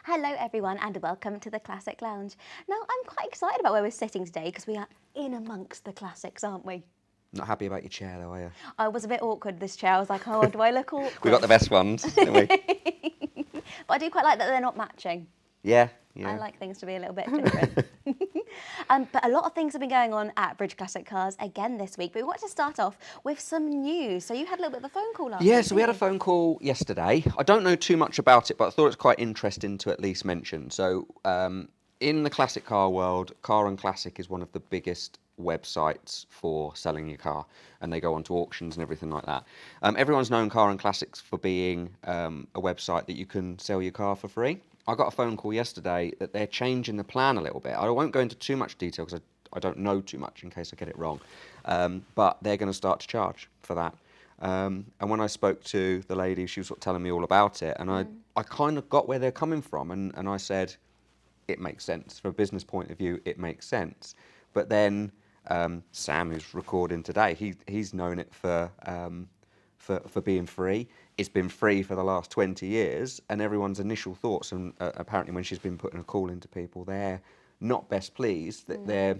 Hello everyone and welcome to the Classic Lounge. Now I'm quite excited about where we're sitting today because we are in amongst the classics, aren't we? Not happy about your chair though, are you? I was a bit awkward this chair. I was like, oh, do I look awkward? We got the best ones, didn't we? But I do quite like that they're not matching. Yeah. I like things to be a little bit different. But a lot of things have been going on at Bridge Classic Cars again this week. But we want to start off with some news. So you had a little bit of a phone call last week. Yeah, so we had a phone call yesterday. I don't know too much about it, but I thought it was quite interesting to at least mention. So in the classic car world, Car and Classic is one of the biggest websites for selling your car, and they go on to auctions and everything like that. Everyone's known Car and Classics for being a website that you can sell your car for free. I got a phone call yesterday that they're changing the plan a little bit. I won't go into too much detail because I don't know too much in case I get it wrong, but they're going to start to charge for that. And when I spoke to the lady, she was sort of telling me all about it, and I kind of got where they're coming from, and I said, it makes sense. From a business point of view, it makes sense. But then Sam, who's recording today, he's known it for being free. It's been free for the last 20 years, and everyone's initial thoughts, and apparently when she's been putting a call into people, they're not best pleased that they're,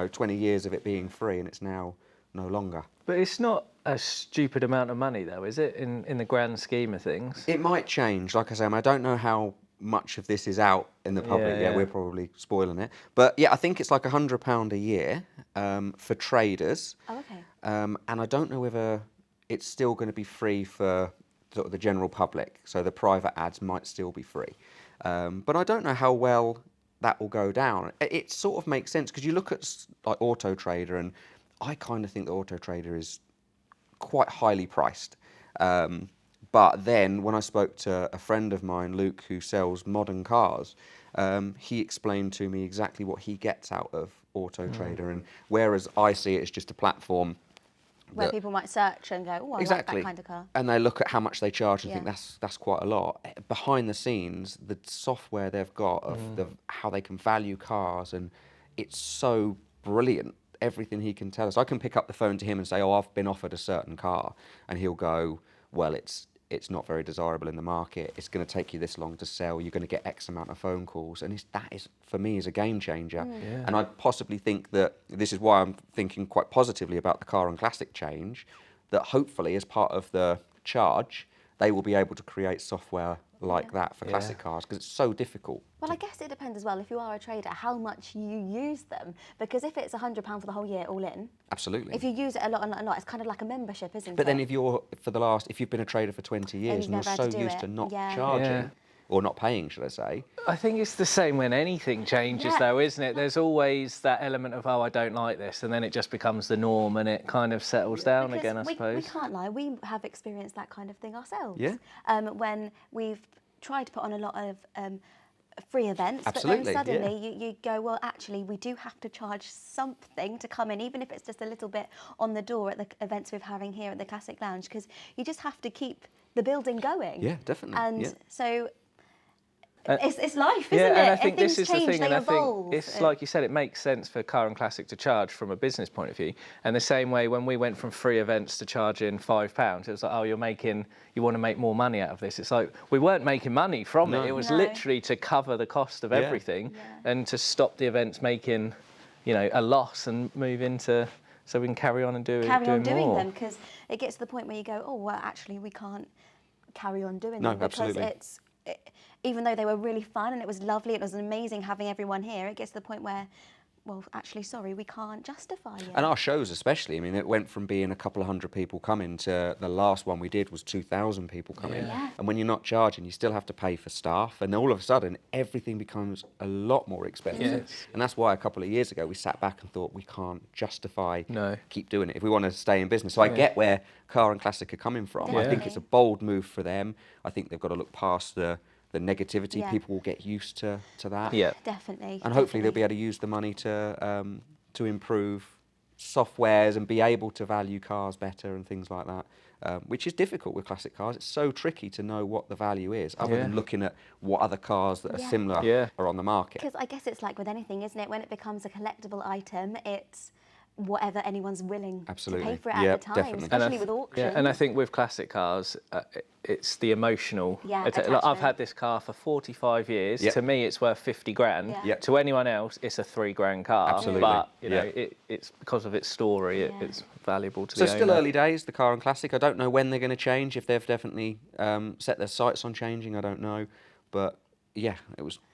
20 years of it being free and it's now no longer. But it's not a stupid amount of money though, is it, in the grand scheme of things? It might change. Like I say, I don't know how much of this is out in the public. Yeah, we're probably spoiling it. But yeah, I think it's like £100 a year for traders. Oh, okay. And I don't know whether it's still going to be free for sort of the general public. So the private ads might still be free. But I don't know how well that will go down. It sort of makes sense because you look at like Auto Trader, and I kind of think the Auto Trader is quite highly priced. But then when I spoke to a friend of mine, Luke, who sells modern cars, he explained to me exactly what he gets out of Auto Trader. And whereas I see it as just a platform Where people might search and go, oh, I like that kind of car. And they look at how much they charge and think that's quite a lot. Behind the scenes, the software they've got of how they can value cars, and it's so brilliant. Everything he can tell us. I can pick up the phone to him and say, oh, I've been offered a certain car. And he'll go, well, it's not very desirable in the market. It's going to take you this long to sell. You're going to get X amount of phone calls. And that is, for me, is a game changer. Yeah. And I possibly think that this is why I'm thinking quite positively about the Car and Classic change, that hopefully as part of the charge, they will be able to create software like that for classic cars, because it's so difficult. Well, I guess it depends as well, if you are a trader, how much you use them. Because if it's £100 for the whole year all in, absolutely. If you use it a lot, it's kind of like a membership, isn't it? But then if you've been a trader for 20 years and you're so used to not charging, or not paying, should I say? I think it's the same when anything changes though, isn't it? There's always that element of, oh, I don't like this, and then it just becomes the norm and it kind of settles down again, I suppose. We can't lie, we have experienced that kind of thing ourselves. Yeah. When we've tried to put on a lot of free events, absolutely, but then suddenly you go, well, actually, we do have to charge something to come in, even if it's just a little bit on the door at the events we're having here at the Classic Lounge, because you just have to keep the building going. Yeah, definitely. And so it's life, isn't it? And I think things this is change, the thing, and I evolve. think it's like you said, it makes sense for Car and Classic to charge from a business point of view. And the same way when we went from free events to charging £5, it was like, oh, you want to make more money out of this. It's like, we weren't making money from it. It was literally to cover the cost of everything and to stop the events making, a loss and move into, so we can carry on and doing them, because it gets to the point where you go, oh, well, actually, we can't carry on doing them because absolutely. Even though they were really fun and it was lovely, it was amazing having everyone here, it gets to the point where, well, actually, sorry, we can't justify it. And our shows especially, I mean, it went from being a couple of hundred people coming to the last one we did was 2,000 people coming. Yeah. And when you're not charging, you still have to pay for staff, and all of a sudden, everything becomes a lot more expensive. Yes. And that's why a couple of years ago, we sat back and thought, we can't justify keep doing it if we want to stay in business. So I get where Car and Classic are coming from. Definitely. I think it's a bold move for them. I think they've got to look past the negativity. People will get used to that. Yeah, definitely. And hopefully they'll be able to use the money to improve softwares and be able to value cars better and things like that, which is difficult with classic cars. It's so tricky to know what the value is, other than looking at what other cars that are similar are on the market. Because I guess it's like with anything, isn't it? When it becomes a collectible item, it's whatever anyone's willing Absolutely. to pay for it Yeah, at the time, definitely. especially with auctions. Yeah, and I think with classic cars, it's the emotional. Like, I've attachment. had this car for 45 years. Yep. To me, it's worth 50 grand. Yeah. Yep. To anyone else, it's a 3 grand car. Absolutely. But you know, Yeah. it's because of its story. Yeah. It's valuable to So the still owner. early days, the Car and Classic. I don't know when they're going to change. If they've definitely set their sights on changing, I don't know. But yeah,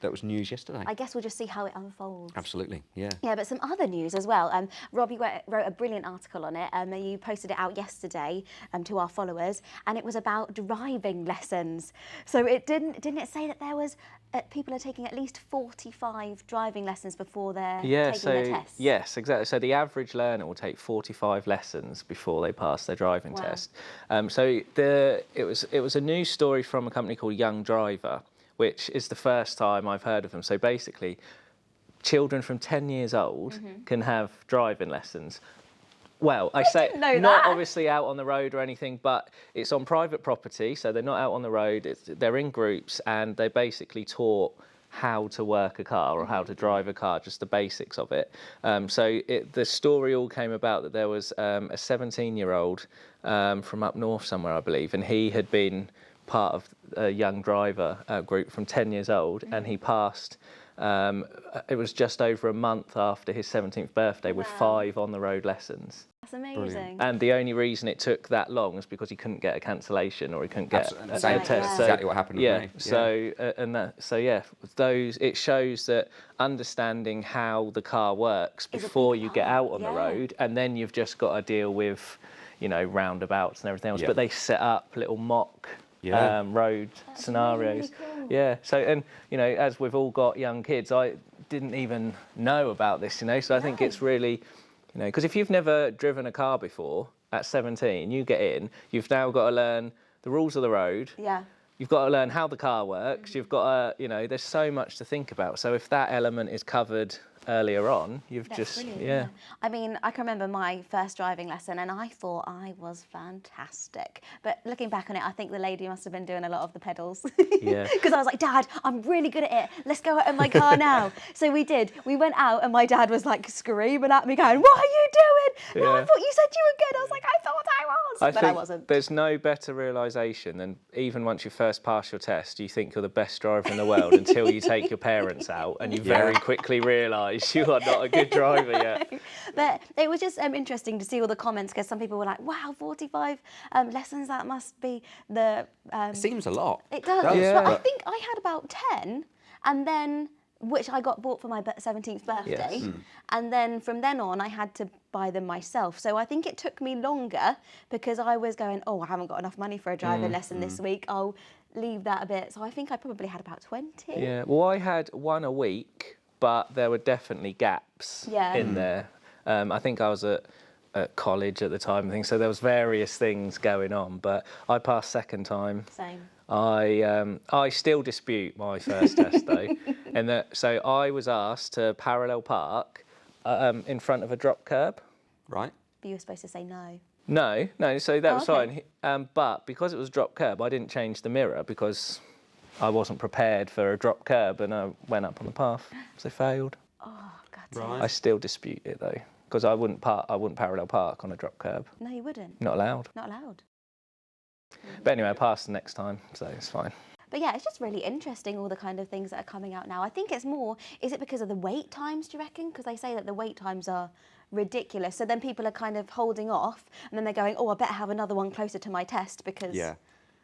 that was news yesterday. I guess we'll just see how it unfolds. Absolutely, yeah. Yeah, but some other news as well. Robbie wrote a brilliant article on it. You posted it out yesterday to our followers, and it was about driving lessons. So it didn't it say that there was people are taking at least 45 driving lessons before they're taking their tests? Yes, exactly. So the average learner will take 45 lessons before they pass their driving test. It was a news story from a company called Young Driver, which is the first time I've heard of them. So basically, children from 10 years old can have driving lessons. Well, I say know not that. obviously out on the road or anything, but it's on private property, so they're not out on the road. They're in groups, and they basically taught how to work a car or how to drive a car, just the basics of it. The story all came about that there was a 17-year-old from up north somewhere, I believe, and he had been part of a Young Driver group from 10 years old, and he passed. It was just over a month after his 17th birthday with 5 on-the-road lessons. That's amazing. And the only reason it took that long is because he couldn't get a cancellation or he couldn't get a Same, test. yeah. So, exactly what happened with me. It shows that understanding how the car works Is a before big you get part, out on the yeah. road, and then you've just got to deal with, you know, roundabouts and everything else. Yeah. But they set up little mock Yeah. road That's scenarios. really cool. Yeah. So, and you know, as we've all got young kids, I didn't even know about this, you know. So I think No. it's really, you know, because if you've never driven a car before at 17, you get in, you've now got to learn the rules of the road. Yeah. You've got to learn how the car works. You've got to, you know, there's so much to think about. So if that element is covered earlier on, you've That's just, brilliant, yeah. I mean, I can remember my first driving lesson and I thought I was fantastic. But looking back on it, I think the lady must have been doing a lot of the pedals. Yeah. Because I was like, Dad, I'm really good at it. Let's go out in my car now. So we did. We went out and my dad was like screaming at me going, what are you doing? No, I Yeah. thought you said you were good. I was like, I thought I was. But I think wasn't. there's no better realisation than even once you first pass your test, you think you're the best driver in the world until you take your parents out and you very quickly realise you are not a good driver yet. But it was just interesting to see all the comments because some people were like, wow, 45 lessons, that must be the... It seems a lot. It does, Yeah. but I think I had about 10 and then, which I got bought for my 17th birthday. Yes. And then from then on, I had to buy them myself. So I think it took me longer because I was going, oh, I haven't got enough money for a driving lesson this week. I'll leave that a bit. So I think I probably had about 20. Yeah, well, I had one a week, but there were definitely gaps in there. I think I was at college at the time, I think, so there was various things going on, but I passed second time. Same. I still dispute my first test though, and so I was asked to parallel park in front of a drop curb. Right. But you were supposed to say no. No, so that was okay. fine. But because it was drop curb, I didn't change the mirror because I wasn't prepared for a drop curb, and I went up on the path, so failed. Oh, God. Right. I still dispute it though, because I wouldn't parallel park on a drop curb. No, you wouldn't. Not allowed. Not allowed. But anyway, I passed the next time, so it's fine. But yeah, it's just really interesting, all the kind of things that are coming out now. I think it's more, is it because of the wait times, do you reckon? Because they say that the wait times are ridiculous. So then people are kind of holding off and then they're going, oh, I better have another one closer to my test because... Yeah.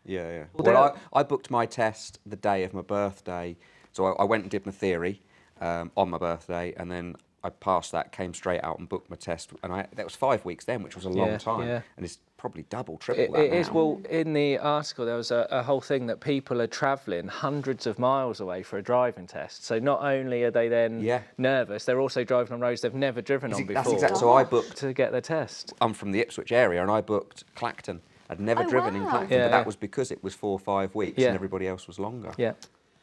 Well, Well, I booked my test the day of my birthday. So I went and did my theory on my birthday, and then I passed that, came straight out and booked my test. And that was 5 weeks then, which was a long time. yeah. And it's probably double, triple It that now. is. Well, in the article, there was a whole thing that people are travelling hundreds of miles away for a driving test. So not only are they then nervous, they're also driving on roads they've never driven on before. That's exactly. So I booked. To get the test. I'm from the Ipswich area, and I booked Clacton. I'd never Oh, driven in wow. Clacton, Yeah, but that yeah. was because it was 4 or 5 weeks, Yeah. and everybody else was longer. Yeah.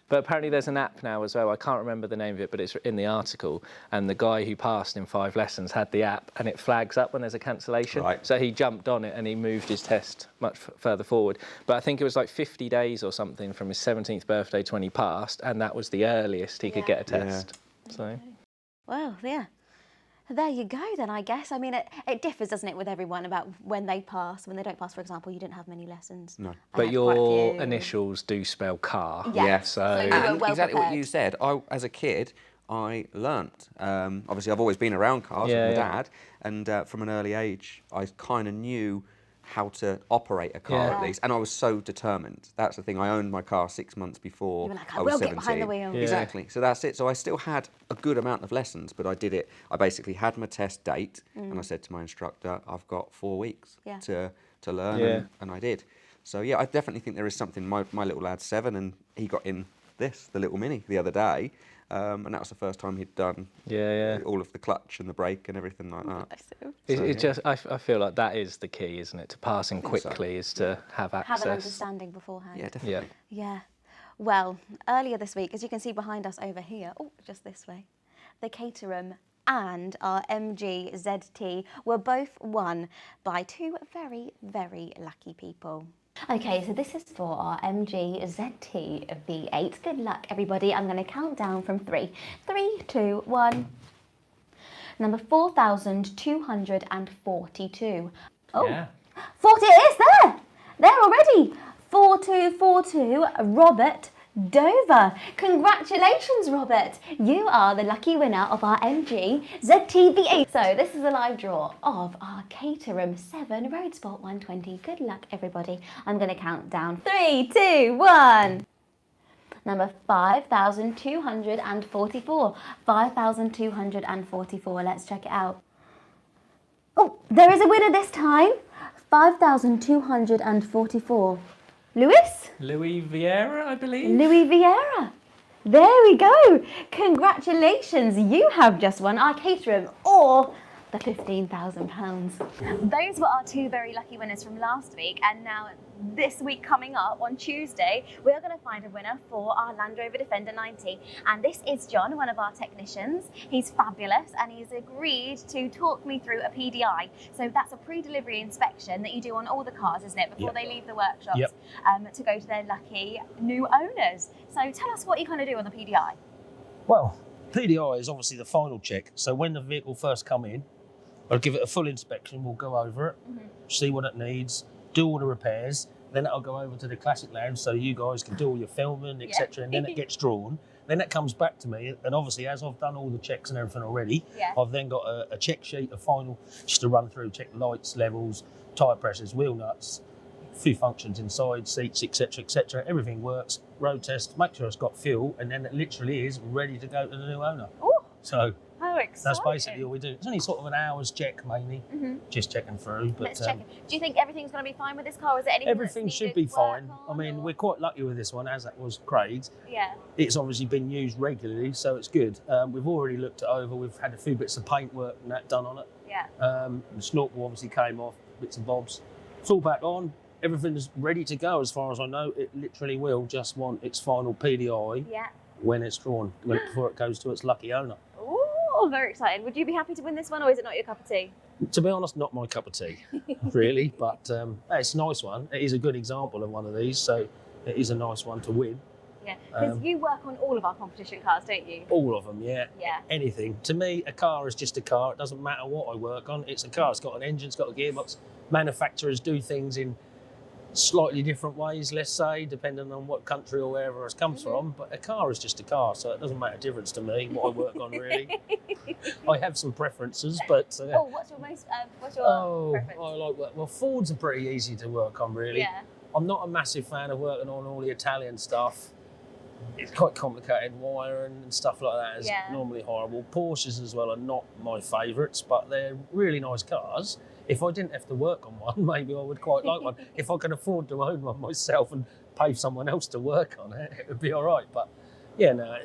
But apparently there's an app now as well. I can't remember the name of it, but it's in the article. And the guy who passed in 5 lessons had the app, and it flags up when there's a cancellation. Right. So he jumped on it and he moved his test much further forward. But I think it was like 50 days or something from his 17th birthday to when he passed, and that was the earliest he could get a test. So. Well, yeah. There you go then, I guess. I mean, it differs, doesn't it, with everyone about when they pass. When they don't pass, for example, you didn't have many lessons. No. I But had quite a your few. initials do spell car. Yeah. So you were And well exactly what you prepared. said. As a kid, I learnt. Obviously, I've always been around cars Yeah, with my yeah. dad, and from an early age, I kind of knew how to operate a car Yeah. at least, and I was so determined. That's the thing. I owned my car 6 months before You were like, I I was will 17. get behind the wheel. Yeah. Exactly. So that's it. So I still had a good amount of lessons, but I did it. I basically had my test date, and I said to my instructor, "I've got 4 weeks Yeah. to learn," Yeah. and I did. So yeah, I definitely think there is something. My little lad's 7, and he got in the little Mini, the other day, and that was the first time he'd done Yeah, yeah. all of the clutch and the brake and everything like that. It, So, it yeah. just, I feel like that is the key, isn't it? To passing think so. quickly is to have access. Have an understanding beforehand. Yeah, definitely. Yeah. Well, earlier this week, as you can see behind us over here, just this way, the Caterham and our MG ZT were both won by 2 very, very lucky people. Okay, so this is for our MG ZT V8. Good luck, everybody. I'm going to count down from 3. 3, 2, 1. Number 4,242. Oh, Yeah. 40 it is there! There already! 4242, Robert Dover. Congratulations, Robert. You are the lucky winner of our MG ZTV8. So this is a live draw of our Caterham 7 Road Sport 120. Good luck, everybody. I'm going to count down. 3, 2, 1. Number 5,244. 5,244. Let's check it out. Oh, there is a winner this time. 5,244. Lewis? Louis Vieira, I believe. Louis Vieira. There we go. Congratulations. You have just won our Caterham or the £15,000. Those were our 2 very lucky winners from last week, and now this week coming up on Tuesday, we're going to find a winner for our Land Rover Defender 90. And this is John, one of our technicians. He's fabulous, and he's agreed to talk me through a PDI. So that's a pre-delivery inspection that you do on all the cars, isn't it, before they leave the workshops to go to their lucky new owners. So tell us what you kind of do on the PDI. Well, PDI is obviously the final check. So when the vehicle first come in, I'll give it a full inspection. We'll go over it, see what it needs, do all the repairs. Then I'll go over to the Classic Lounge so you guys can do all your filming, etc. And then it gets drawn. Then it comes back to me. And obviously, as I've done all the checks and everything already, I've then got a check sheet, a final, just to run through, check lights, levels, tyre pressures, wheel nuts, a few functions inside, seats, etc., etc. Everything works. Road test, make sure it's got fuel, and then it literally is ready to go to the new owner. Ooh. So How exciting. that's basically all we do. It's only sort of an hour's check mainly, just checking through. But Let's check it. Do you think everything's going to be fine with this car? Or is there anything everything that's should needed be fine. work I on, mean, or- we're quite lucky with this one, as that was Craig's. Yeah. It's obviously been used regularly, so it's good. We've already looked it over. We've had a few bits of paint work and that done on it. Yeah. The snorkel obviously came off, bits and bobs. It's all back on. Everything's ready to go as far as I know. It literally will just want its final PDI Yeah. when it's drawn, before it goes to its lucky owner. Oh, very excited. Would you be happy to win this one, or is it not your cup of tea? To be honest, not my cup of tea, really, but it's a nice one. It is a good example of one of these, so it is a nice one to win. Yeah. Because you work on all of our competition cars, don't you? All of them, yeah. Yeah. Anything. To me, a car is just a car. It doesn't matter what I work on. It's a car. It's got an engine, it's got a gearbox. Manufacturers do things in slightly different ways, let's say, depending on what country or wherever it comes from. But a car is just a car, so it doesn't make a difference to me what I work on, really. I have some preferences, but... Oh, what's your preference? I like... Well, Fords are pretty easy to work on, really. Yeah. I'm not a massive fan of working on all the Italian stuff. It's quite complicated wiring and stuff like that is normally horrible. Porsches as well are not my favourites, but they're really nice cars. If I didn't have to work on one, maybe I would quite like one. If I could afford to own one myself and pay someone else to work on it, it would be all right. But yeah, no,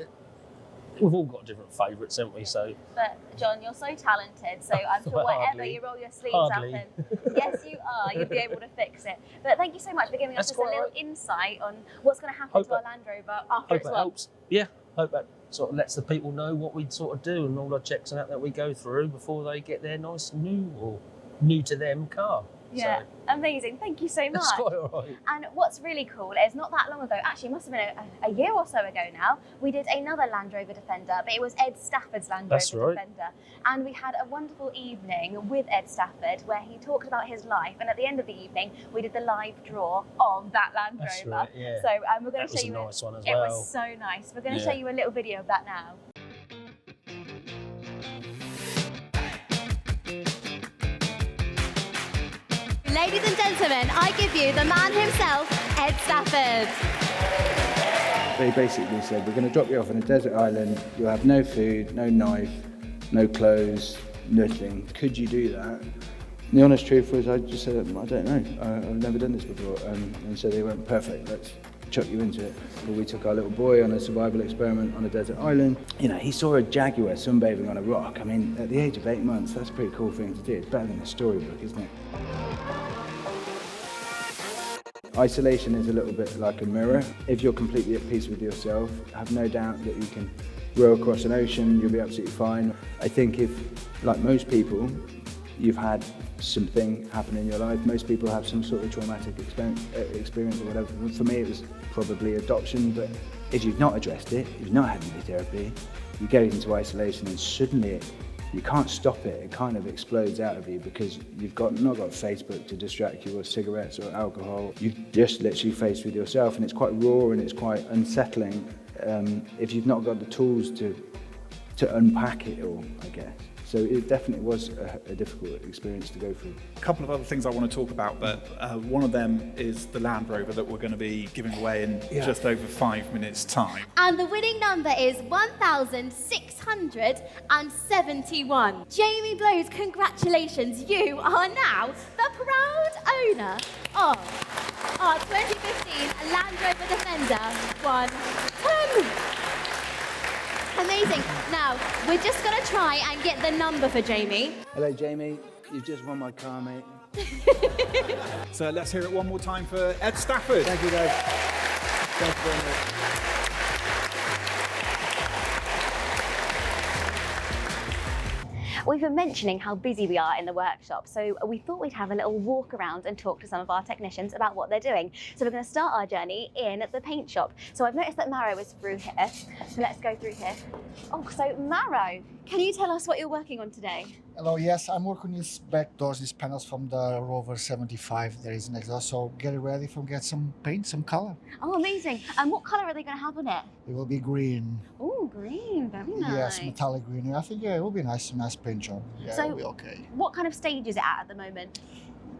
we've all got different favourites, haven't we? So. But John, you're so talented, so I'm sure Well, whatever hardly. you roll your sleeves Hardly. up in, yes, you are. You'll be able to fix it. But thank you so much for giving us That's just a quite little right. insight on what's going to happen Hope to our that- Land Rover after Hope it's that won. helps. Yeah, hope that sort of lets the people know what we sort of do and all the checks and that we go through before they get their nice new or new to them car. Yeah, So, amazing. Thank you so much. it's quite all right. And what's really cool is not that long ago, actually it must have been a year or so ago now, we did another Land Rover Defender, but it was Ed Stafford's Land That's Rover right. Defender. And we had a wonderful evening with Ed Stafford where he talked about his life, and at the end of the evening we did the live draw of that Land That's Rover. right, yeah. So we're going That to was show a you nice one as it well. was so nice. We're going to Yeah. show you a little video of that now. Ladies and gentlemen, I give you the man himself, Ed Stafford. They basically said, we're going to drop you off on a desert island. You'll have no food, no knife, no clothes, nothing. Could you do that? And the honest truth was, I just said, I don't know. I've never done this before. And so they went, perfect, let's chuck you into it. But we took our little boy on a survival experiment on a desert island. You know, he saw a jaguar sunbathing on a rock. I mean, at the age of 8 months, that's a pretty cool thing to do. It's better than a storybook, isn't it? Isolation is a little bit like a mirror. If you're completely at peace with yourself, have no doubt that you can row across an ocean, you'll be absolutely fine. I think if, like most people, you've had something happen in your life, most people have some sort of traumatic experience or whatever. For me, it was probably adoption, but if you've not addressed it, you've not had any therapy, you get into isolation and suddenly you can't stop it. It kind of explodes out of you because you've not got Facebook to distract you, or cigarettes or alcohol. You're just literally faced with yourself, and it's quite raw and it's quite unsettling if you've not got the tools to unpack it all, I guess. So it definitely was a difficult experience to go through. A couple of other things I want to talk about, but one of them is the Land Rover that we're going to be giving away in just over 5 minutes' time. And the winning number is 1,671. Jamie Blows, congratulations. You are now the proud owner of our 2015 Land Rover Defender 110. Amazing. Now, we're just going to try and get the number for Jamie. Hello, Jamie. You've just won my car, mate. So let's hear it one more time for Ed Stafford. Thank you, guys. Thank you very much. We've been mentioning how busy we are in the workshop, so we thought we'd have a little walk around and talk to some of our technicians about what they're doing. So we're going to start our journey in the paint shop. So I've noticed that Mauro is through here, so let's go through here. Oh, so Mauro, can you tell us what you're working on today? Hello, yes, I'm working these back doors, these panels from the Rover 75 there is next door. So get it ready for get some paint, some color. Oh, amazing. And what colour are they going to have on it? It will be green. Oh, green, very nice. Yes, metallic green. I think, yeah, it will be nice, a nice paint job. Yeah, So- it will be okay. What kind of stage is it at the moment?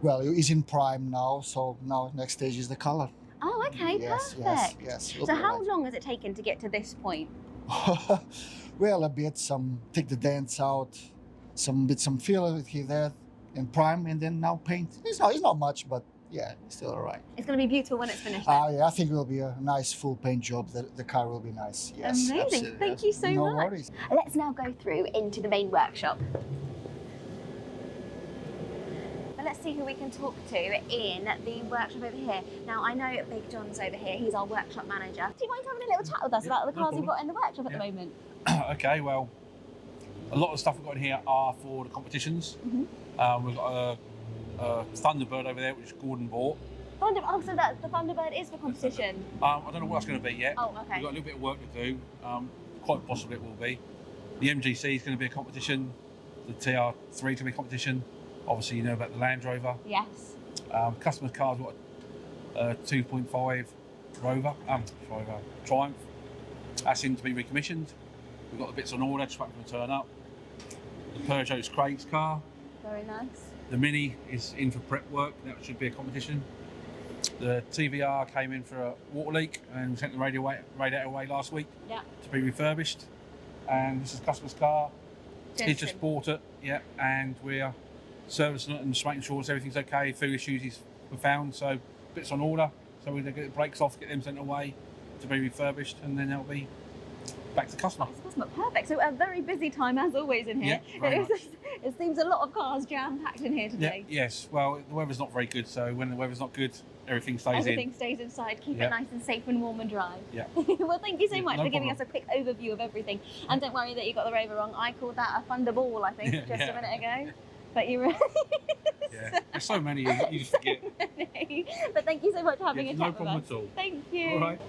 Well, it's in prime now, so now next stage is the color. Oh, okay, Yes, perfect. yes. It'll So be how alright. long has it taken to get to this point? Well, a bit, take the dents out, some filler here, there, and prime, and then now paint. It's not much, but yeah, it's still all right. It's going to be beautiful when it's finished. then. Yeah, I think it will be a nice full paint job. The car will be nice. Yes, Amazing. absolutely, Thank yes. you so No much. worries. Let's now go through into the main workshop. But let's see who we can talk to in the workshop over here. Now, I know Big John's over here. He's our workshop manager. Do you mind having a little chat with us about the cars we've got in the workshop at the moment? Okay, well, a lot of stuff we've got in here are for the competitions. We've got a Thunderbird over there, which Gordon bought. Oh, so the Thunderbird is for competition. I don't know what that's going to be yet. Oh, okay. We've got a little bit of work to do. Quite possibly it will be. The MGC is going to be a competition. The TR3 is going to be a competition. Obviously, you know about the Land Rover. Yes. Customers' cars, we've got a 2.5 Rover, Triumph. That's in to be recommissioned. We've got the bits on order, just waiting for them to turn up. The Peugeot's Craig's car. Very nice. The Mini is in for prep work. That should be a competition. The TVR came in for a water leak and we sent the radiator away last week to be refurbished. And this is customer's car. He's just bought it, and we're servicing it and just making sure everything's okay. Few issues were found, so bits on order. So we're going to get the brakes off, get them sent away to be refurbished, and then they'll be back to the customer. Perfect. So a very busy time as always in here. Yeah, very much. It seems a lot of cars jam-packed in here today. Yes. Well, the weather's not very good, so when the weather's not good, everything stays Everything stays inside. Keep it Yeah. nice and safe and warm and dry. Yeah. Well, thank you so Yeah, much no for giving problem. us a quick overview of everything. And don't worry that you got the Rover wrong. I called that a Thunderball, I think, Yeah, just a yeah. minute ago. But you really... Yeah, there's so many, you just forget. But thank you so much for having a chat No with problem us. at all. Thank you. All right.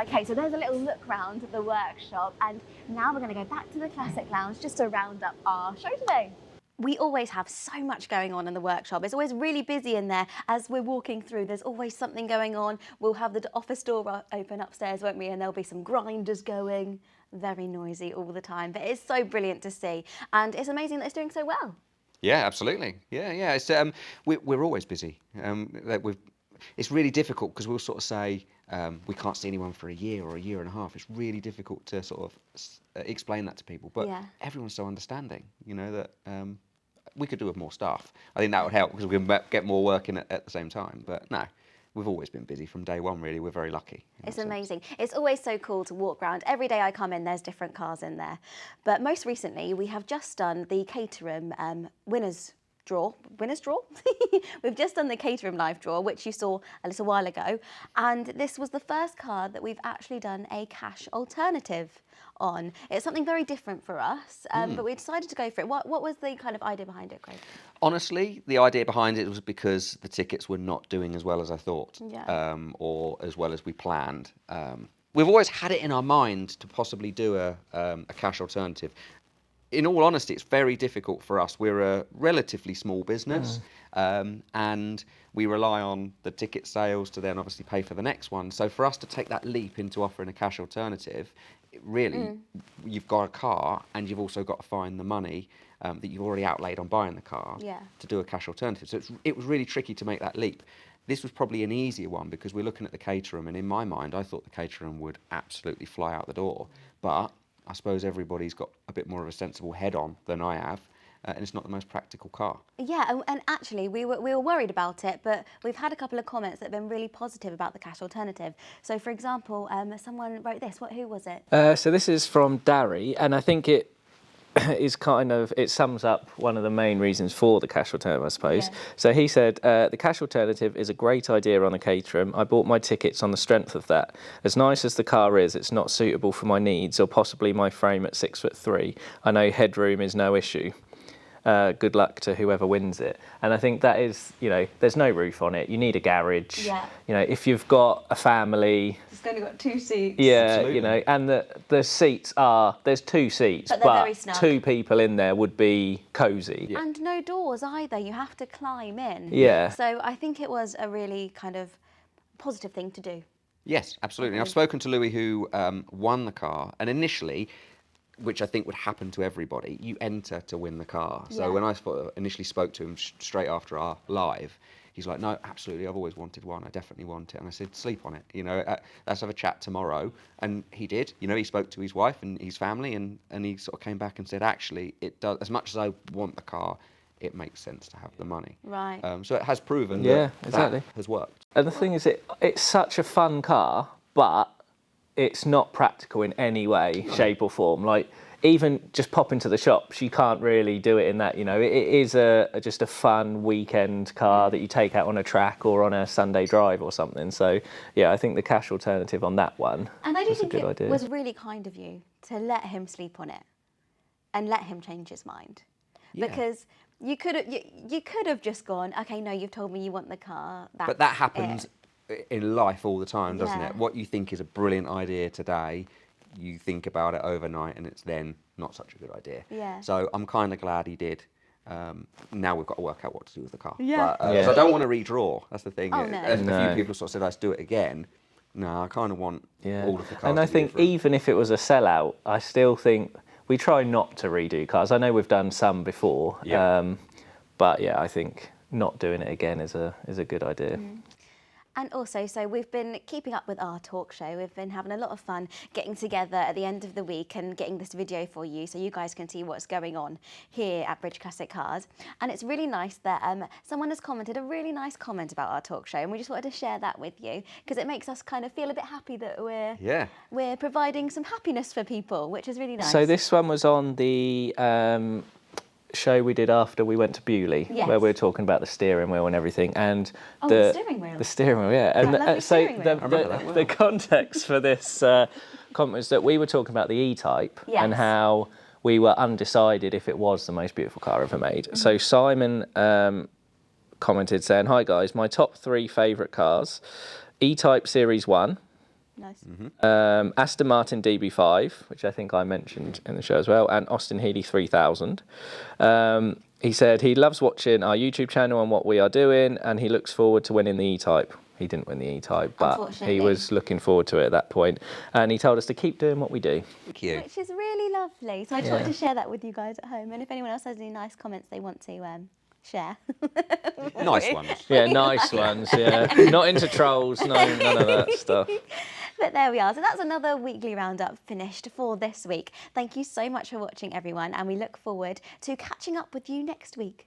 Okay, so there's a little look round at the workshop, and now we're going to go back to the Classic Lounge just to round up our show today. We always have so much going on in the workshop. It's always really busy in there. As we're walking through, there's always something going on. We'll have the office door open upstairs, won't we? And there'll be some grinders going. Very noisy all the time, but it's so brilliant to see. And it's amazing that it's doing so well. Yeah, absolutely. Yeah. It's we're always busy. It's really difficult because we'll sort of say we can't see anyone for a year or a year and a half. It's really difficult to sort of explain that to people. But everyone's so understanding, you know, that we could do with more staff. I think that would help because we can get more work in at the same time. But no, we've always been busy from day one, really. We're very lucky. It's amazing. It's always so cool to walk around. Every day I come in, there's different cars in there. But most recently, we have just done the Caterham winners draw. We've just done the Caterham live draw, which you saw a little while ago. And this was the first car that we've actually done a cash alternative on. It's something very different for us, but we decided to go for it. What was the kind of idea behind it, Craig? Honestly, the idea behind it was because the tickets were not doing as well as I thought, or as well as we planned. We've always had it in our mind to possibly do a cash alternative. In all honesty, it's very difficult for us. We're a relatively small business, and we rely on the ticket sales to then obviously pay for the next one. So for us to take that leap into offering a cash alternative, really, you've got a car and you've also got to find the money that you've already outlaid on buying the car to do a cash alternative. So it was really tricky to make that leap. This was probably an easier one because we're looking at the Caterham, and in my mind, I thought the Caterham would absolutely fly out the door. But I suppose everybody's got a bit more of a sensible head on than I have, and it's not the most practical car. Yeah, and actually we were worried about it, but we've had a couple of comments that have been really positive about the cash alternative. So, for example, someone wrote this. Who was it? So this is from Darry, and I think it is it sums up one of the main reasons for the cash alternative, I suppose. Yeah. So he said, the cash alternative is a great idea on a Caterham. I bought my tickets on the strength of that. As nice as the car is, it's not suitable for my needs or possibly my frame at 6'3". I know headroom is no issue. Good luck to whoever wins it. And I think that is, there's no roof on it. You need a garage. Yeah. If you've got a family. It's only got 2 seats. Yeah, absolutely. And the seats there's 2 seats, but they're very snug. 2 people in there would be cosy. Yeah. And no doors either. You have to climb in. Yeah. So I think it was a really kind of positive thing to do. Yes, absolutely. And I've spoken to Louis, who won the car, and initially, which I think would happen to everybody, you enter to win the car. So when I initially spoke to him straight after our live, he's like, no, absolutely, I've always wanted one. I definitely want it. And I said, sleep on it. Let's have a chat tomorrow. And he did. He spoke to his wife and his family, and he sort of came back and said, actually, it does. As much as I want the car, it makes sense to have the money. Right. So it has proven that has worked. And the thing is, it's such a fun car, but it's not practical in any way, shape or form. Like, even just pop into the shops, you can't really do it in that, It is just a fun weekend car that you take out on a track or on a Sunday drive or something. So, yeah, I think the cash alternative on that one was a good idea. It was really kind of you to let him sleep on it and let him change his mind. Yeah. Because you could have just gone, okay, no, you've told me you want the car. But that happens in life all the time, doesn't it? What you think is a brilliant idea today, you think about it overnight and it's then not such a good idea. Yeah. So I'm kind of glad he did. Now we've got to work out what to do with the car. Yeah. But, so I don't want to redraw. That's the thing. Oh, no. A few people sort of said, let's do it again. No, I kind of want all of the cars. And I think even if it was a sellout, I still think we try not to redo cars. I know we've done some before. Yeah. But yeah, I think not doing it again is a good idea. Mm. And also, so we've been keeping up with our talk show. We've been having a lot of fun getting together at the end of the week and getting this video for you so you guys can see what's going on here at Bridge Classic Cars. And it's really nice that someone has commented a really nice comment about our talk show, and we just wanted to share that with you because it makes us kind of feel a bit happy that we're providing some happiness for people, which is really nice. So this one was on the show we did after we went to Bewley, where we were talking about the steering wheel and everything, and the steering wheel. The steering wheel, yeah. And so the context for this comment was that we were talking about the E-Type and how we were undecided if it was the most beautiful car ever made. So Simon commented saying, "Hi guys, my top 3 favourite cars: E-Type Series 1, Nice. Aston Martin DB5, which I think I mentioned in the show as well, and Austin Healey 3000. He said he loves watching our YouTube channel and what we are doing, and he looks forward to winning the E-Type. He didn't win the E-Type, but he was looking forward to it at that point. And he told us to keep doing what we do. Thank you. Which is really lovely. So I just wanted to share that with you guys at home. And if anyone else has any nice comments they want to share. Nice ones. Yeah, nice ones, yeah. Not into trolls, none of that stuff. But there we are. So that's another weekly roundup finished for this week. Thank you so much for watching, everyone. And we look forward to catching up with you next week.